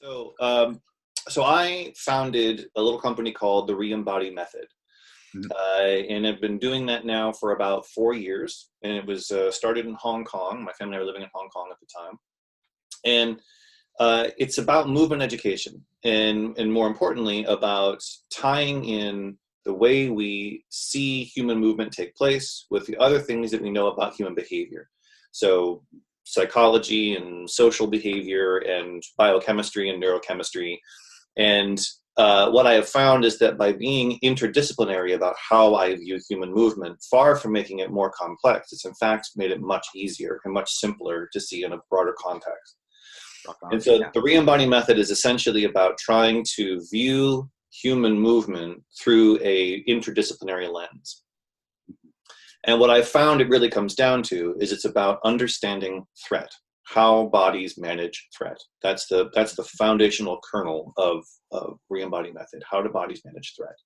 So, so I founded a little company called the Reembody Method, Mhm. and I've been doing that now for about 4 years. And it was started in Hong Kong. My family were living in Hong Kong at the time, and it's about movement education, and more importantly, about tying in the way we see human movement take place with the other things that we know about human behavior. So psychology and social behavior and biochemistry and neurochemistry. And what I have found is that by being interdisciplinary about how I view human movement, far from making it more complex, it's in fact made it much easier and much simpler to see in a broader context. Rock And on. so Yeah. the Reembody method is essentially about trying to view human movement through a interdisciplinary lens. And what I found it really comes down to is it's about understanding threat, how bodies manage threat. That's the foundational kernel of Reembody method. How do bodies manage threat?